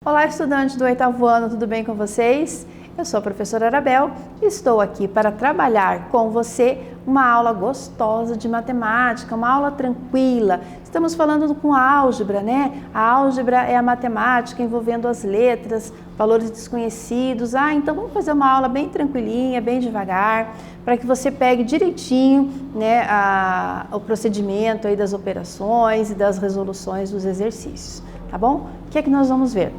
Olá, estudantes do 8º ano, tudo bem com vocês? Eu sou a professora Arabel e estou aqui para trabalhar com você uma aula gostosa de matemática, uma aula tranquila. Estamos falando com a álgebra, né? A álgebra é a matemática envolvendo as letras, valores desconhecidos. Então vamos fazer uma aula bem tranquilinha, bem devagar, para que você pegue direitinho, né, o procedimento aí das operações e das resoluções dos exercícios, tá bom? O que é que nós vamos ver?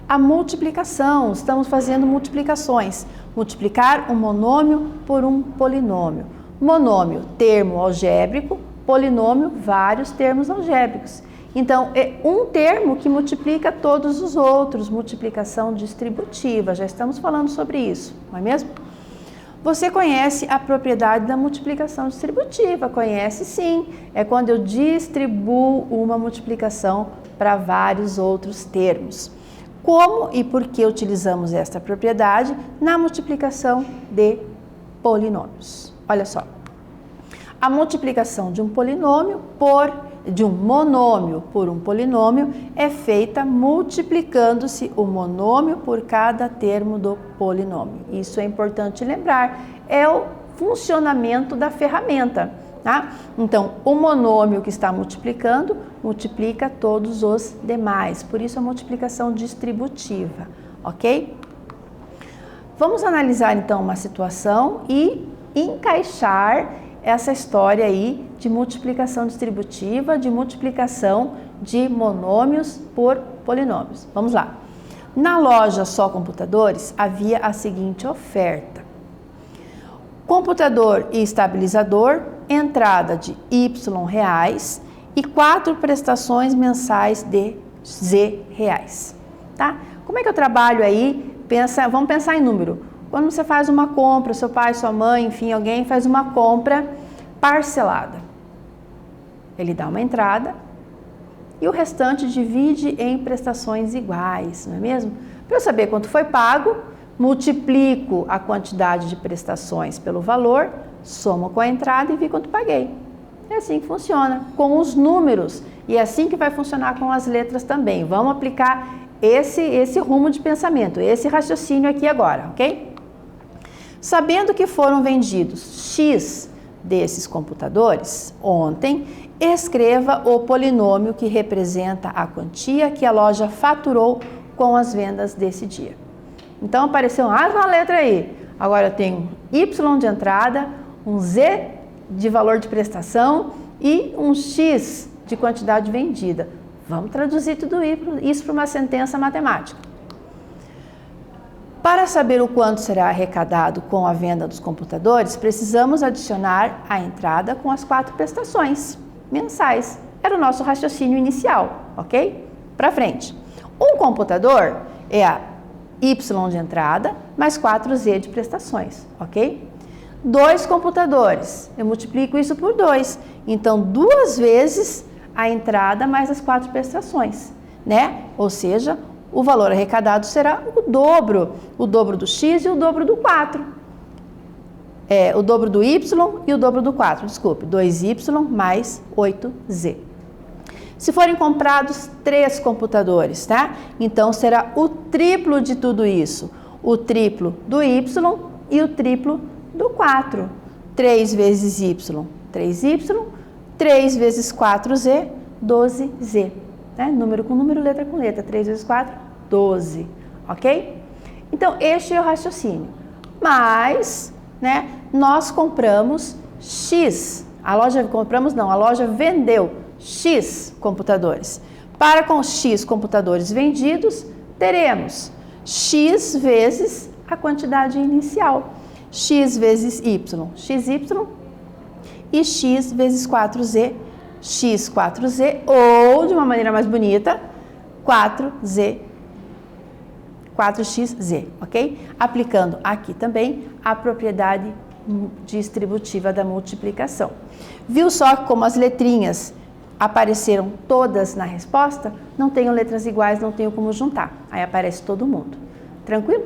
A multiplicação, estamos fazendo multiplicações. Multiplicar um monômio por um polinômio. Monômio, termo algébrico, polinômio, vários termos algébricos. Então, é um termo que multiplica todos os outros, multiplicação distributiva, já estamos falando sobre isso, não é mesmo? Você conhece a propriedade da multiplicação distributiva? Conhece sim, é quando eu distribuo uma multiplicação para vários outros termos. Como e por que utilizamos esta propriedade na multiplicação de polinômios? Olha só, a multiplicação de um monômio por um polinômio é feita multiplicando-se o monômio por cada termo do polinômio. Isso é importante lembrar, é o funcionamento da ferramenta. Tá? Então, o monômio que está multiplicando, multiplica todos os demais, por isso a multiplicação distributiva, ok? Vamos analisar então uma situação e encaixar essa história aí de multiplicação distributiva, de multiplicação de monômios por polinômios. Vamos lá. Na loja Só Computadores havia a seguinte oferta: computador e estabilizador, entrada de R$Y e 4 prestações mensais de R$Z, tá? Como é que eu trabalho aí? Vamos pensar em número. Quando você faz uma compra, seu pai, sua mãe, enfim, alguém faz uma compra parcelada. Ele dá uma entrada e o restante divide em prestações iguais, não é mesmo? Para eu saber quanto foi pago, multiplico a quantidade de prestações pelo valor, somo com a entrada e vi quanto paguei. É assim que funciona, com os números. E é assim que vai funcionar com as letras também. Vamos aplicar esse rumo de pensamento, esse raciocínio aqui agora, ok? Sabendo que foram vendidos X desses computadores ontem, escreva o polinômio que representa a quantia que a loja faturou com as vendas desse dia. Então, apareceu mais uma letra aí. Agora eu tenho Y de entrada, um Z de valor de prestação e um X de quantidade vendida. Vamos traduzir tudo isso para uma sentença matemática. Para saber o quanto será arrecadado com a venda dos computadores, precisamos adicionar a entrada com as 4 prestações mensais. Era o nosso raciocínio inicial, ok? Para frente. Um computador é a Y de entrada mais 4Z de prestações, ok? 2 computadores, eu multiplico isso por 2, então 2 vezes a entrada mais as 4 prestações, né? Ou seja, o valor arrecadado será o dobro do X e o dobro do 4. O dobro do Y e o dobro do 4, desculpe, 2Y mais 8Z. Se forem comprados 3 computadores, tá? Então será o triplo de tudo isso, o triplo do Y e o triplo do 4. 3 vezes Y, 3Y, 3 vezes 4Z, 12Z. Né? Número com número, letra com letra. 3 vezes 4, 12. Ok? Então, este é o raciocínio. Mas, né, nós compramos X. A loja vendeu X computadores. Para com X computadores vendidos, teremos X vezes a quantidade inicial. X vezes Y, XY, e X vezes 4Z, X, 4Z, ou, de uma maneira mais bonita, 4Z, 4XZ, ok? Aplicando aqui também a propriedade distributiva da multiplicação. Viu só como as letrinhas apareceram todas na resposta? Não tenho letras iguais, não tenho como juntar. Aí aparece todo mundo. Tranquilo?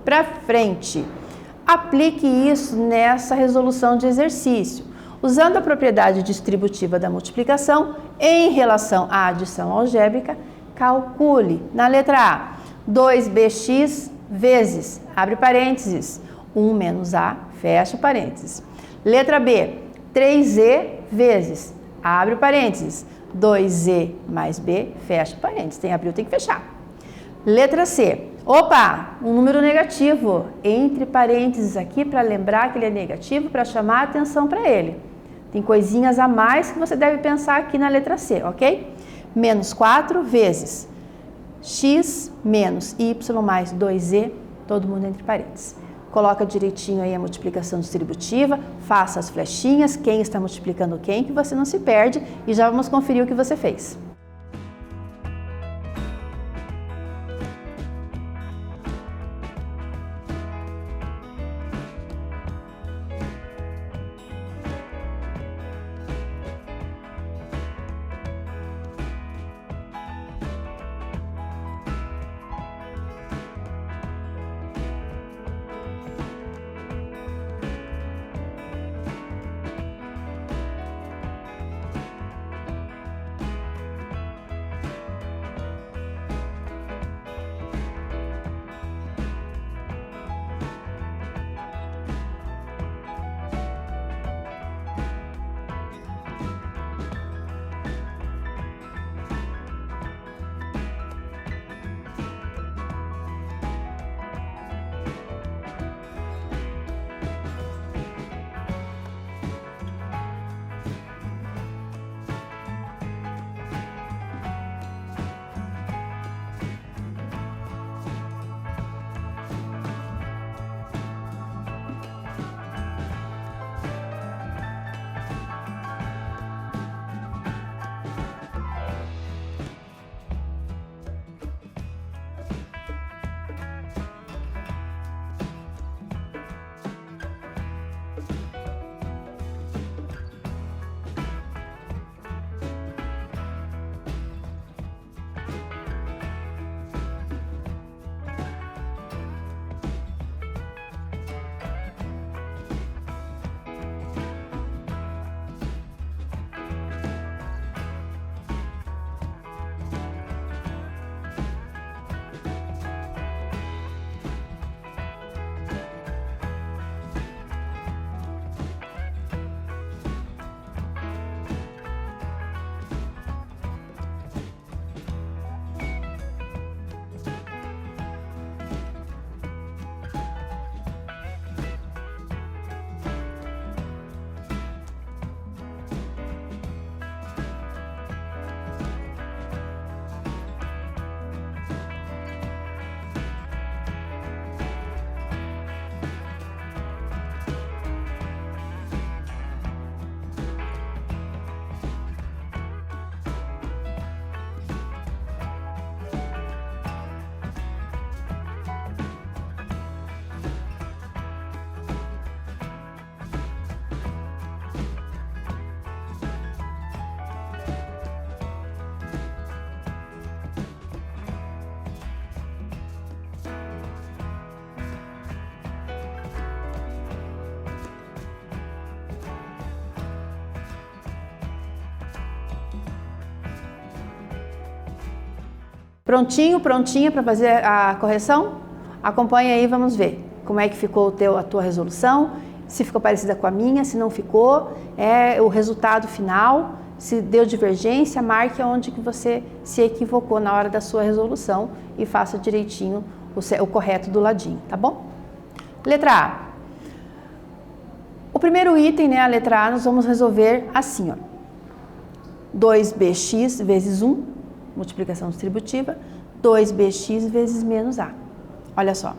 Para frente. Aplique isso nessa resolução de exercício. Usando a propriedade distributiva da multiplicação em relação à adição algébrica, calcule. Na letra A, 2bx vezes, abre parênteses, 1 menos A, fecha parênteses. Letra B, 3z vezes, abre parênteses, 2z mais b, fecha parênteses. Tem abriu, tem que fechar. Letra C, opa, um número negativo, entre parênteses aqui para lembrar que ele é negativo, para chamar a atenção para ele. Tem coisinhas a mais que você deve pensar aqui na letra C, ok? Menos 4 vezes x menos y mais 2z, todo mundo entre parênteses. Coloca direitinho aí a multiplicação distributiva, faça as flechinhas, quem está multiplicando quem, que você não se perde, e já vamos conferir o que você fez. Prontinho, prontinha para fazer a correção? Acompanha aí, vamos ver como é que ficou a tua resolução, se ficou parecida com a minha, se não ficou, o resultado final, se deu divergência, marque onde que você se equivocou na hora da sua resolução e faça direitinho o correto do ladinho, tá bom? Letra A. O primeiro item, né, a letra A, nós vamos resolver assim, ó. 2bx vezes 1, multiplicação distributiva, 2bx vezes menos A. Olha só,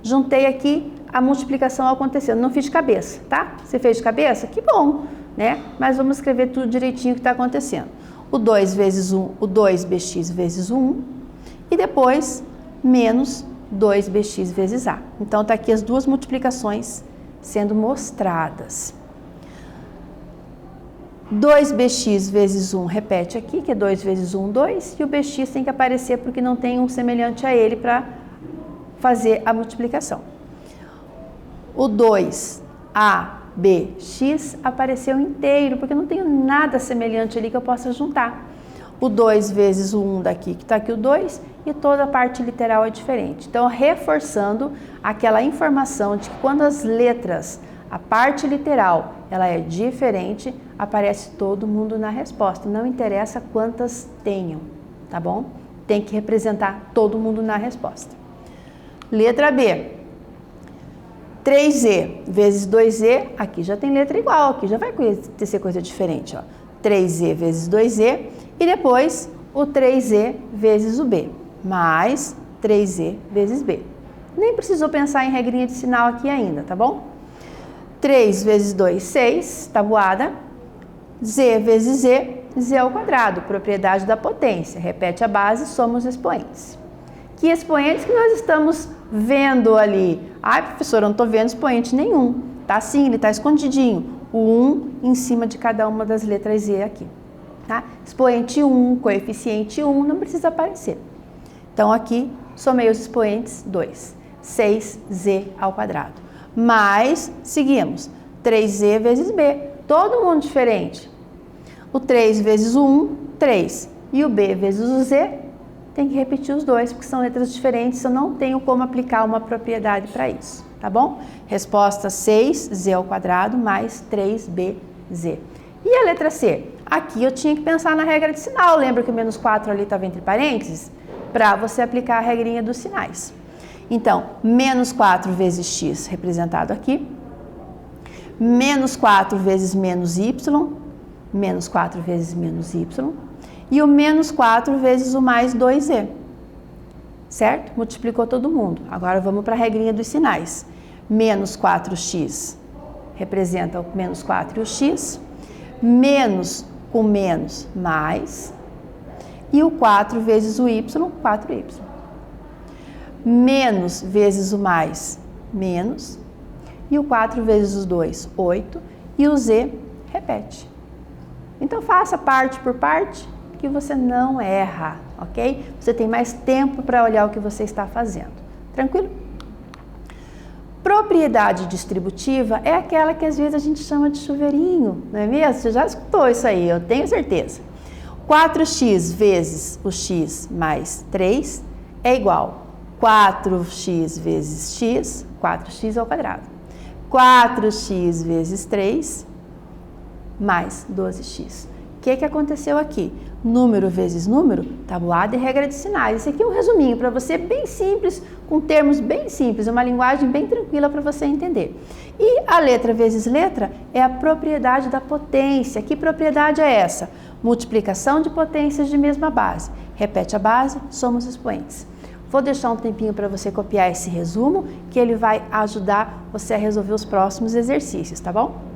juntei aqui a multiplicação acontecendo, não fiz de cabeça, tá? Você fez de cabeça? Que bom, né? Mas vamos escrever tudo direitinho que está acontecendo. O 2 vezes 1, o 2bx vezes 1, e depois menos 2bx vezes A. Então, tá aqui as duas multiplicações sendo mostradas. 2bx vezes 1 repete aqui, que é 2 vezes 1, 2, e o bx tem que aparecer porque não tem um semelhante a ele para fazer a multiplicação. O 2abx apareceu inteiro, porque não tenho nada semelhante ali que eu possa juntar. o 2 vezes o 1 daqui, que está aqui o 2, e toda a parte literal é diferente. Então, reforçando aquela informação de que quando as letras, a parte literal, ela é diferente, aparece todo mundo na resposta. Não interessa quantas tenham, tá bom? Tem que representar todo mundo na resposta. Letra B. 3Z vezes 2Z, aqui já tem letra igual, aqui já vai ser coisa diferente, ó. 3Z vezes 2Z e depois o 3Z vezes o B, mais 3Z vezes B. Nem precisou pensar em regrinha de sinal aqui ainda, tá bom? 3 vezes 2, 6, tabuada. Z vezes Z, Z ao quadrado, propriedade da potência. Repete a base, somos expoentes. Que expoentes que nós estamos vendo ali? Ai, professora, eu não estou vendo expoente nenhum. Tá sim, ele está escondidinho. O 1 em cima de cada uma das letras Z aqui. Tá? Expoente 1, coeficiente 1, não precisa aparecer. Então, aqui, somei os expoentes, 2. 6Z ao quadrado. Mais, seguimos, 3Z vezes B. Todo mundo diferente. O 3 vezes o 1, 3. E o B vezes o Z, tem que repetir os dois, porque são letras diferentes, eu não tenho como aplicar uma propriedade para isso, tá bom? Resposta 6Z ao quadrado mais 3BZ. E a letra C? Aqui eu tinha que pensar na regra de sinal, lembra que o menos 4 ali estava entre parênteses? Para você aplicar a regrinha dos sinais. Então, menos 4 vezes x, representado aqui, menos 4 vezes menos y, menos 4 vezes menos y, e o menos 4 vezes o mais 2z, certo? Multiplicou todo mundo. Agora vamos para a regrinha dos sinais. Menos 4x representa o menos 4 e o x, menos com menos, mais, e o 4 vezes o y, 4y. Menos vezes o mais, menos, e o 4 vezes os 2, 8, e o z repete. Então, faça parte por parte, que você não erra, ok? Você tem mais tempo para olhar o que você está fazendo. Tranquilo? Propriedade distributiva é aquela que às vezes a gente chama de chuveirinho, não é mesmo? Você já escutou isso aí, eu tenho certeza. 4x vezes o x mais 3 é igual a 4x vezes x, 4x ao quadrado. 4x vezes 3 mais 12x. O que aconteceu aqui? Número vezes número, tabuada e regra de sinais. Esse aqui é um resuminho para você, bem simples, com termos bem simples, uma linguagem bem tranquila para você entender. E a letra vezes letra é a propriedade da potência. Que propriedade é essa? Multiplicação de potências de mesma base. Repete a base, somos expoentes. Vou deixar um tempinho para você copiar esse resumo, que ele vai ajudar você a resolver os próximos exercícios, tá bom?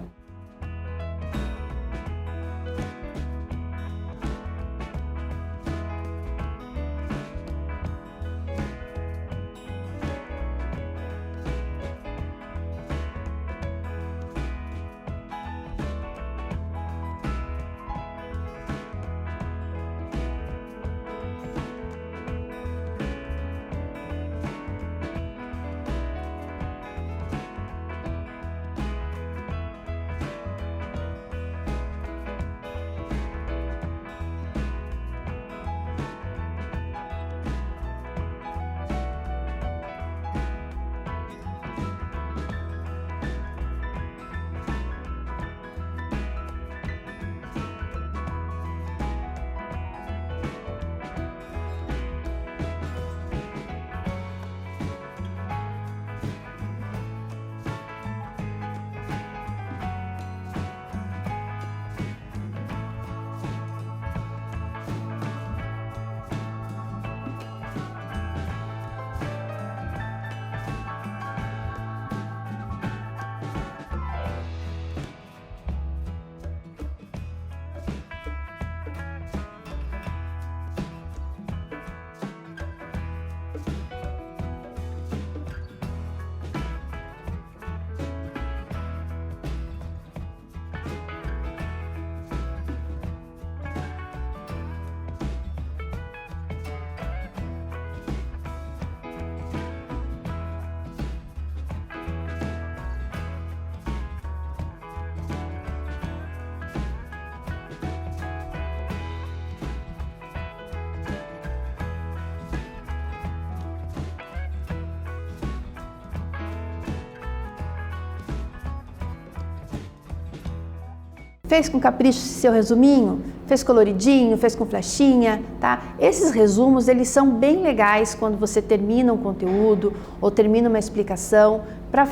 Fez com capricho seu resuminho? Fez coloridinho? Fez com flechinha? Tá? Esses resumos, eles são bem legais quando você termina um conteúdo ou termina uma explicação para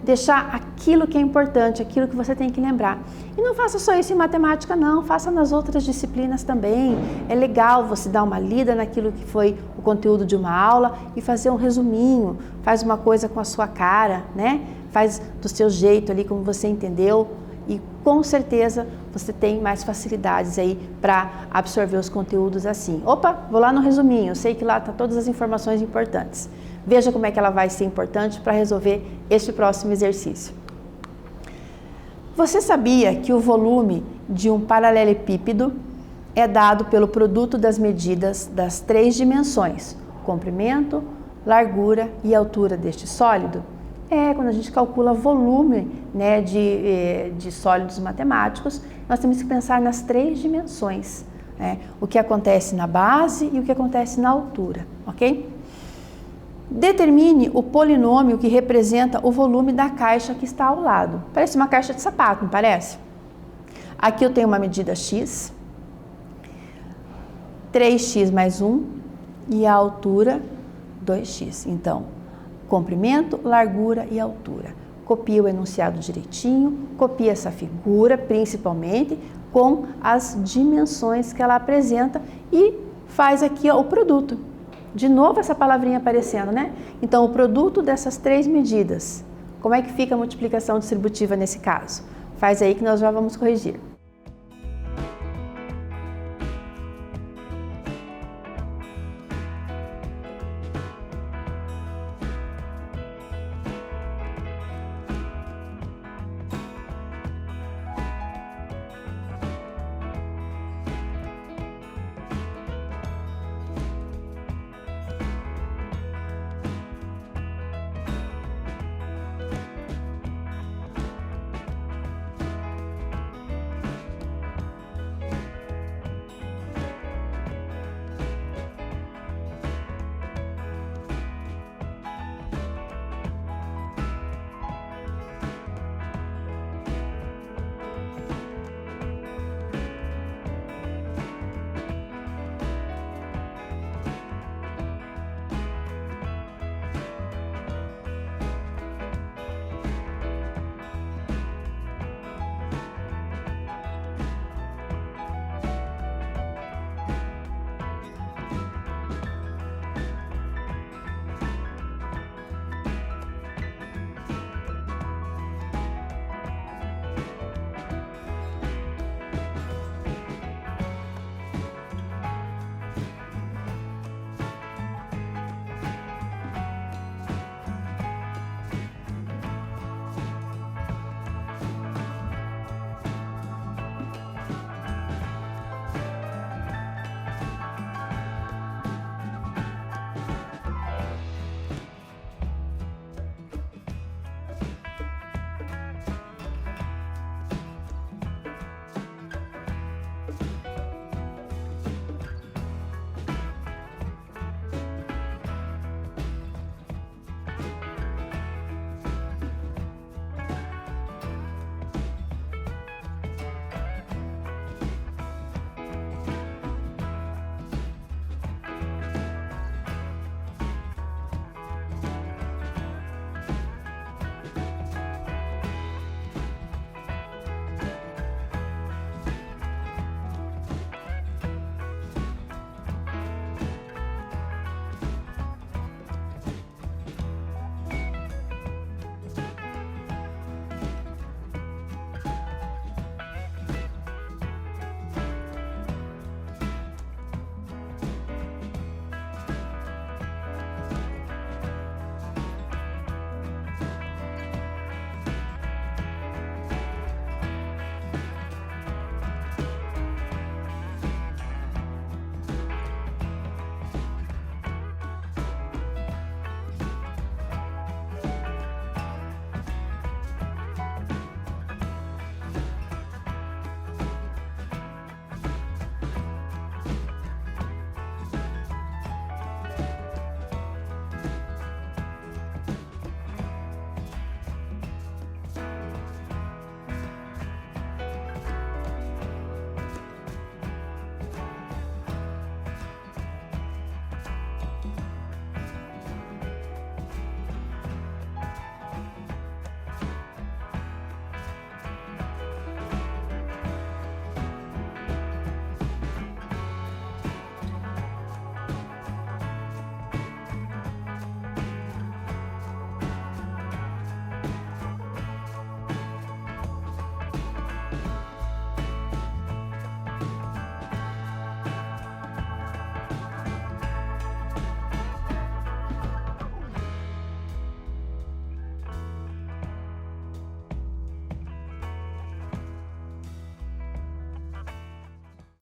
deixar aquilo que é importante, aquilo que você tem que lembrar. E não faça só isso em matemática não, faça nas outras disciplinas também. É legal você dar uma lida naquilo que foi o conteúdo de uma aula e fazer um resuminho, faz uma coisa com a sua cara, né? Faz do seu jeito ali como você entendeu. E com certeza você tem mais facilidades aí para absorver os conteúdos assim. Opa, vou lá no resuminho, eu sei que lá estão todas as informações importantes. Veja como é que ela vai ser importante para resolver este próximo exercício. Você sabia que o volume de um paralelepípedo é dado pelo produto das medidas das 3 dimensões, comprimento, largura e altura deste sólido? Quando a gente calcula volume, né, de sólidos matemáticos, nós temos que pensar nas 3 dimensões, né? O que acontece na base e o que acontece na altura, ok? Determine o polinômio que representa o volume da caixa que está ao lado. Parece uma caixa de sapato, não parece? Aqui eu tenho uma medida x, 3x mais 1 e a altura 2x. Então, comprimento, largura e altura. Copia o enunciado direitinho, copia essa figura, principalmente com as dimensões que ela apresenta e faz aqui ó, o produto. De novo essa palavrinha aparecendo, né? Então, o produto dessas 3 medidas. Como é que fica a multiplicação distributiva nesse caso? Faz aí que nós já vamos corrigir.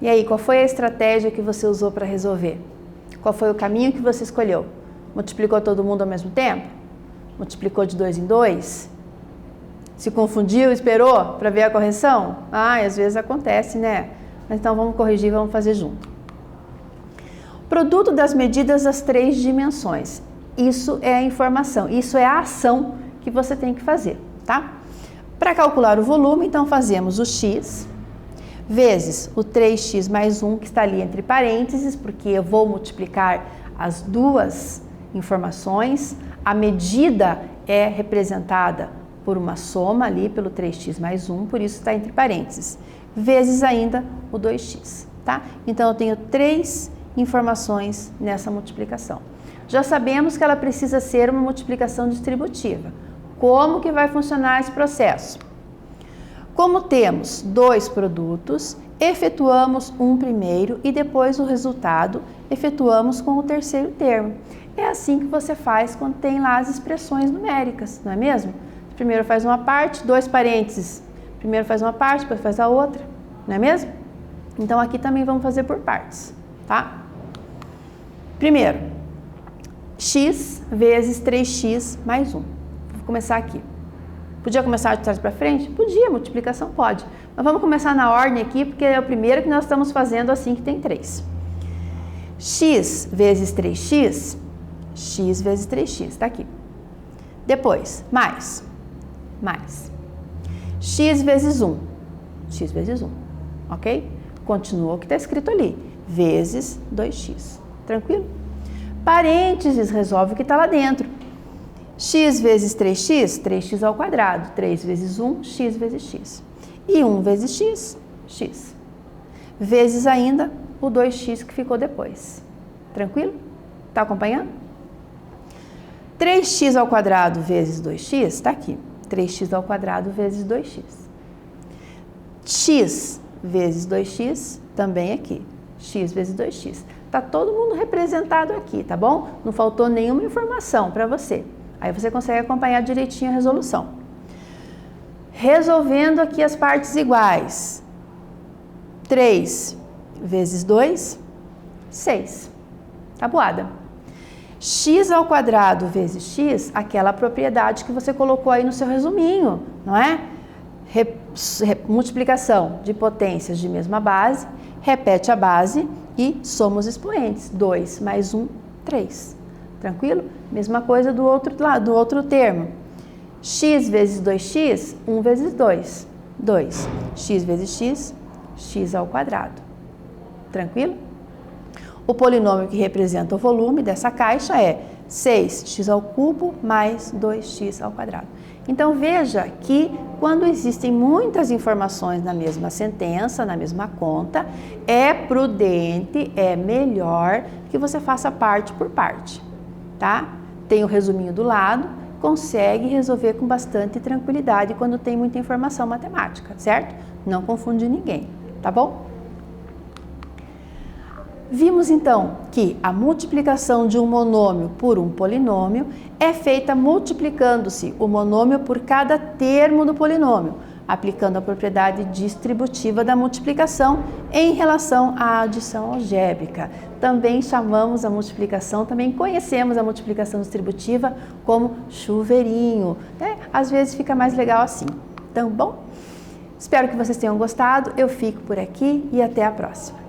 E aí, qual foi a estratégia que você usou para resolver? Qual foi o caminho que você escolheu? Multiplicou todo mundo ao mesmo tempo? Multiplicou de 2 em 2? Se confundiu, esperou para ver a correção? Às vezes acontece, né? Mas então vamos corrigir, vamos fazer junto. Produto das medidas das 3 dimensões. Isso é a informação, isso é a ação que você tem que fazer, tá? Para calcular o volume, então fazemos o x vezes o 3x mais 1, que está ali entre parênteses, porque eu vou multiplicar as duas informações. A medida é representada por uma soma ali, pelo 3x mais 1, por isso está entre parênteses, vezes ainda o 2x, tá? Então, eu tenho 3 informações nessa multiplicação. Já sabemos que ela precisa ser uma multiplicação distributiva. Como que vai funcionar esse processo? Como temos 2 produtos, efetuamos um primeiro e depois o resultado efetuamos com o terceiro termo. É assim que você faz quando tem lá as expressões numéricas, não é mesmo? Primeiro faz uma parte, 2 parênteses. Primeiro faz uma parte, depois faz a outra, não é mesmo? Então aqui também vamos fazer por partes, tá? Primeiro, x vezes 3x mais 1. Vou começar aqui. Podia começar de trás para frente? Podia, multiplicação pode. Mas vamos começar na ordem aqui, porque é o primeiro que nós estamos fazendo assim que tem 3. X vezes 3x, x vezes 3x, tá aqui. Depois, mais. X vezes 1, x vezes 1, ok? Continua o que está escrito ali, vezes 2x, tranquilo? Parênteses resolve o que está lá dentro. X vezes 3x, 3x ao quadrado, 3 vezes 1, x vezes x. E 1 vezes x, x. Vezes ainda o 2x que ficou depois. Tranquilo? Tá acompanhando? 3x ao quadrado vezes 2x, está aqui. 3x ao quadrado vezes 2x. X vezes 2x, também aqui. X vezes 2x. Tá todo mundo representado aqui, tá bom? Não faltou nenhuma informação para você. Aí você consegue acompanhar direitinho a resolução. Resolvendo aqui as partes iguais. 3 vezes 2, 6. Tabuada. X ao quadrado vezes x, aquela propriedade que você colocou aí no seu resuminho, não é? Multiplicação de potências de mesma base, repete a base e soma os expoentes. 2 mais 1, 3. Tranquilo? Mesma coisa do outro lado, do outro termo. X vezes 2x, 1 vezes 2. 2. X vezes x, x ao quadrado. Tranquilo? O polinômio que representa o volume dessa caixa é 6x ao cubo mais 2x ao quadrado. Então, veja que quando existem muitas informações na mesma sentença, na mesma conta, é prudente, é melhor que você faça parte por parte, tá? Tem o resuminho do lado, consegue resolver com bastante tranquilidade quando tem muita informação matemática, certo? Não confunde ninguém, tá bom? Vimos então que a multiplicação de um monômio por um polinômio é feita multiplicando-se o monômio por cada termo do polinômio, aplicando a propriedade distributiva da multiplicação em relação à adição algébrica. Também chamamos a multiplicação, também conhecemos a multiplicação distributiva como chuveirinho, né? Às vezes fica mais legal assim. Então, bom, espero que vocês tenham gostado, eu fico por aqui e até a próxima.